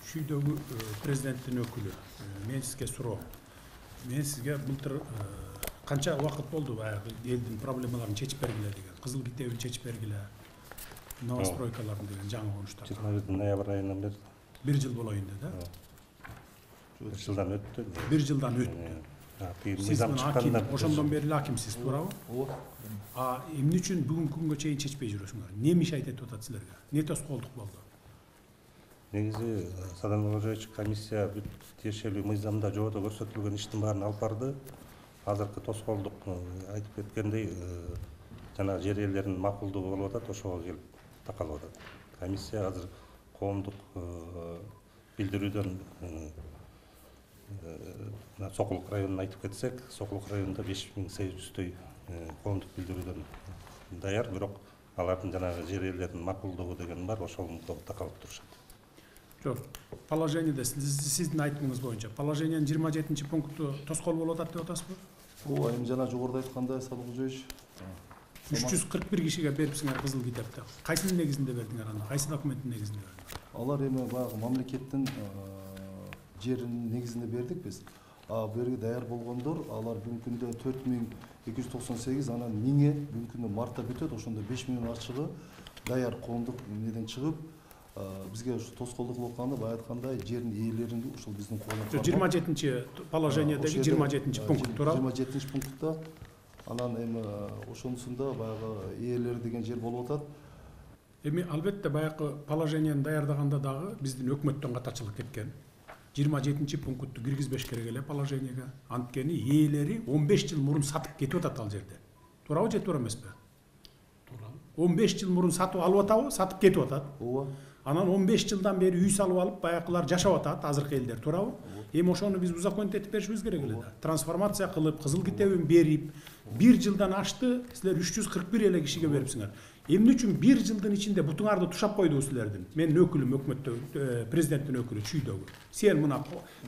Шүйдөгү президенттин өкүлү. Мен сизге суроо. Мен сизге былтыр канча убакыт болду баягы элдин проблемаларын чечип бергиле деген. Кызыл китебин чечип бергиле. Новостройкаларын деген жаңы конуштар. 21 ноябрь айынан бери. 1 жыл болоюн да? 1 жылдан өттү. 1 жылдан өттү. Сиз аким, ошондон бери акимсиз, туурабы? Ооба. Эмне үчүн бүгүнкү күнгө чейин чечпей жүрөсүңөр? Не мешайт этип атат силерге? Не тоскоолдук болду? Негизи Садан Ожоевич комиссия бүт тиешелүү мыйзамда жободо көрсөтүлгөн иштин баарын алып барды. Азыркы тоскоолдук айтып кеткендей жана жер ээлеринин макулдугу болуп атат, ошого келип такалып атат. Комиссия азыр коомдук билдирүүдөн Сокулук районун айтып кетсек, Сокулук районунда 5800 коомдук билдирүүдөн даяр, бирок алардын жанагы жер ээлеринин макулдугу деген бар, ошого такалып турушат. Жок, положениеде сиздин айтымыңыз боюнча положениянын 27-пункту тоскоол болуп атат деп атасызбы? Ооба, эми жана жогоруда айткандай Садык Ожоевич 341 кишиге берипсиңер кызыл китепти. Кайсынын негизинде бердиңер аны? Кайсы документтин негизинде бердиңер? Алар эми баягы мамлекеттин жеринин негизинде бердик биз. Бу жерге даяр болгондор, алар бүгүнкү күндө 4298, анан 1000 бүгүнкү күндө мартта бүтөт, ошондо 5000 ачыгы даяр коомдук эмнеден чыгып, бизге ушу тоскоолдук болуп атканда баягы айткандай жердин ээлерин ушул биздин колдон 27 положениедеги 27 пункт туурабы? 27 пунктта анан эми ошонусунда баягы ээлери деген жер болуп атат. Эми албетте баягы положенияны даярдаганда дагы биздин өкмөттөн катачылык кеткен. 27 пунктту киргизбеш керек эле положенияга. Анткени ээлери 15 жыл мурун сатып кетип атат ал жерде. Туурабы же туура эмеспи? Туура. 15 жыл мурун сатып алып атабы? Сатып кетип атат. Ооба. Анан 15 жылдан бери үй салып алып, баягылар жашап атат, азыркы элдер, туурабы? Эми ошону биз узаконить этип беришибиз керек эле да. Трансформация кылып, кызыл китебин берип, 1 жылдан ашты, силер 341 эле кишиге берипсиңер. Эмне үчүн 1 жылдын ичинде бутуңарды тушап койду силердин? Менин өкүлүм өкмөттө, президенттин өкүлү Чүйдөгү. Сен мына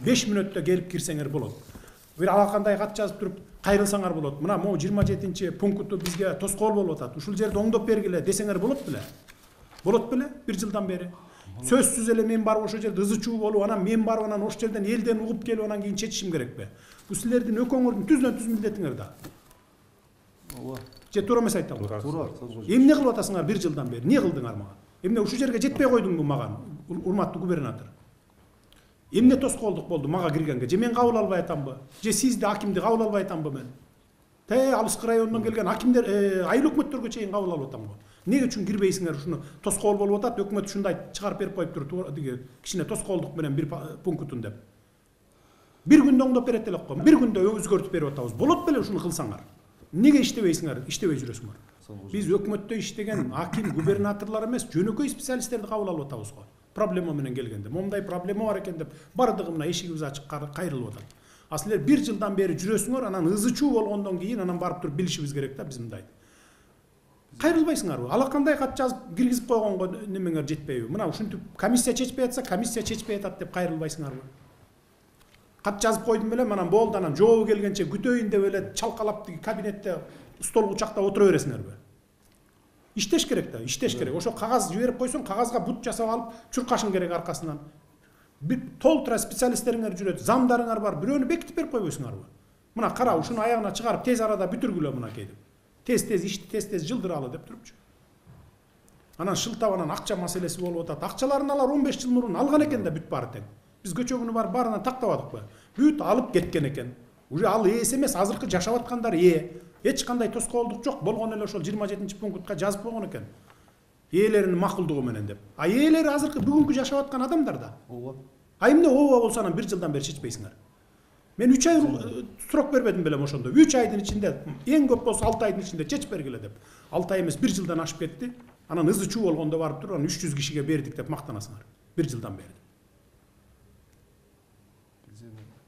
5 мүнөттө келип кирсеңер болот. Бир алакандай кат жазып туруп кайрылсаңар болот. Мына могу 27 пунктту бизге тоскоол болуп атат. Ушул жерди оңдоп бергиле десеңер болот беле? Болот беле? 1 жылдан бери. Сөзсүз эле мен барып ошол жерде ызы чуу болуп, анан мен барып анан ошол жерден элден угуп келип анан кийин чечишим керекпи? Бул силердин экөөңөрдүн түздөн түз милдетиңер да. Ооба. Же туура эмес айтамбы? Туура. Эмне кылып атасыңар 1 жылдан бери? Не кылдыңар мага? Эмне ушул жерге жетпей койдуңбу мага, урматтуу губернатор? Эмне тоскоолдук болду мага киргенге? Же мен кабыл албай атамбы? Же сизди акимди кабыл албай атамбы мен? Алыскы районунан келген акимдер, айыл өкмөттөргө чейин кабыл алып атамбы? Неге үчүн кирбейсиңер ушуну? Тоскоол болуп атат, өкмөт ушундай чыгарып берип коюптур, деги кичине тоскоолдук менен 1 пунктун деп. 1 күндө оңдоп берет элек го. 1 күндө өзгөртүп берип атабыз. Болот беле ушуну кылсаңар? Неге иштебейсиңер? Иштебей жүрөсүңөр? Биз өкмөттө иштеген аким, губернаторлор эмес, жөнөкөй специалисттерди кабыл алып атабыз го. Проблема менен келгенде. Момундай проблема бар экен деп, бардыгы мына эшигибиз ачык кайрылып атат. Силер 1 жылдан бери жүрөсүңөр, анан ызы чуу болгондон кийин анан барып туруп билишибиз керек да биз мындай. Кайрылбайсыңарбы? Алакандай кат жазып киргизип койгонго немеңер жетпейби? Мына ушинтип комиссия чечпей атса, комиссия чечпей атат деп кайрылбайсыңарбы? Кат жазып койдум беле, анан болду, анан жообу келгенче күтөйүн деп эле чалкалап кабинетте стол кучакта отура бересиңерби? Иштеш керек да, иштеш керек. Ошо кагаз жиберип койсоң, кагазга бут жасап алып чуркашың керек аркасынан. Толтура специалисттериңер жүрөт, замдарыңар бар, бирөөнү бекитип берип койбойсуңарбы? Мына кара, ушуну аягына чыгарып тез арада бүтүргүлө мына кейдип. Тез-тез ишти тез-тез жылдыралы деп турупчу. Анан шылтап анан акча маселеси болуп атат. Акчаларын алар 15 жыл мурун алган экен да бүт баары тең. Биз көчөгүнү барып баарынан тактабадыкпы? Бүт алып кеткен экен. Уже ал ээс эмес, азыркы жашап аткандар эч кандай тоскоолдук жок, болгон эле ошол 27 пунктка жазып койгон экен. Ээлеринин макулдугу менен деп. Ээлери азыркы бүгүнкү жашап аткан адамдар да. Ооба. Эмне ооба болсо анан 1 жылдан бери чечпейсиңер? Мен 3 ай срок бербедим белем ошондо. 3 айдын ичинде, эң көп болсо 6 айдын ичинде чечип бергиле деп. 6 ай эмес 1 жылдан ашып кетти. Анан ызы чуу болгондо барып туруп, анан 300 кишиге бердик деп мактанасыңар. 1 жылдан бери.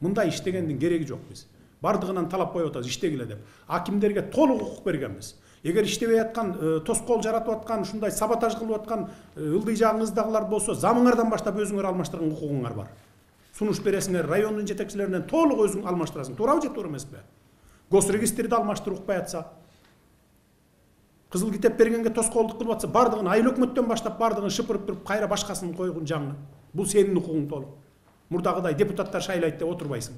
Мындай иштегендин кереги жок биз. Бардыгынан талап коюп атабыз иштегиле деп. Акимдерге толук укук бергенбиз. Эгер иштебей аткан, тоскоол жаратып аткан, ушундай саботаж кылып аткан ылдый жагыңыздагылар болсо, замыңардан баштап өзүңөр алмаштырган укугуңар бар. Сунуш бересиңер, райондун жетекчилеринен толук өзүң алмаштырасың. Туурабы же туура эмеспи? Госрегистрди алмаштырып укпай атса, кызыл китеп бергенге тоскоолдук кылып атса, бардыгын айыл өкмөттөн баштап бардыгын шыпырып туруп кайра башкасын койгон жаңы. Бул сенин укугуң толук. Мурдагыдай депутаттар шайлайт деп отурбайсың.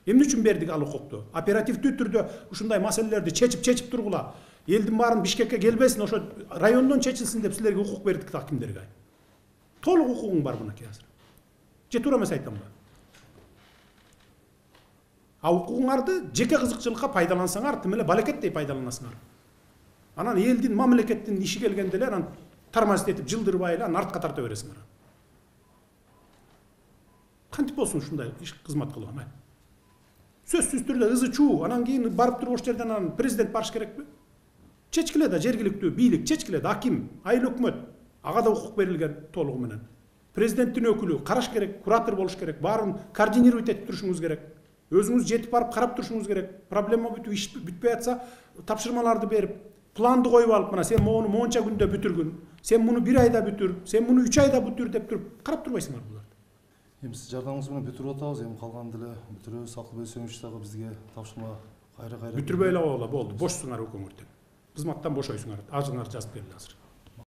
Эмне үчүн бердик ал укукту? Оперативдүү түрдө ушундай маселелерди чечип тургула. Элдин баарын Бишкекке келбесин, ошо райондон чечилсин деп силерге укук бердик да кимдерге. Толук укугуң бар мынакей азыр. Же туура эмес айтамбы? А укугуңарды жеке кызыкчылыкка пайдалансаңар, тим эле балекеттей пайдаланасыңар. Анан элдин, мамлекеттин иши келгенде эле анан тормозит этип жылдырбай эле анан артка тарта бересиңер. Кантип болсун ушундай иш кызмат кылган? Сөзсүз түрдө ызы чуу, анан кийин барып туруп ош жерден анан президент барыш керекпи? Чечкиле да жергиликтүү бийлик, чечкиле да аким, айыл өкмөт, ага да укук берилген толугу менен. Президенттин өкүлү караш керек, куратор болуш керек, баарын координировать этип турушуңуз керек. Өзүңүз жетип барып карап турушуңуз керек. Проблема бүтүп, иш бүтпөй атса, тапшырмаларды берип, планды коюп алып, мына сен мону монча күндө бүтүргүн, сен муну 1 айда бүтүр, сен муну 3 айда бүтүр деп туруп карап турбайсыңар буларды. Эми сиз жардамыңыз менен бүтүрүп атабыз, эми калган деле бүтүрөбүз. Акылбек Сөңүш дагы бизге тапшырма кайра Бүтүрбөй эле болду, болду. Бошсуңар экөөңөр. Кызматтан бошойсуңар. Ажыңар жазып келди азыр.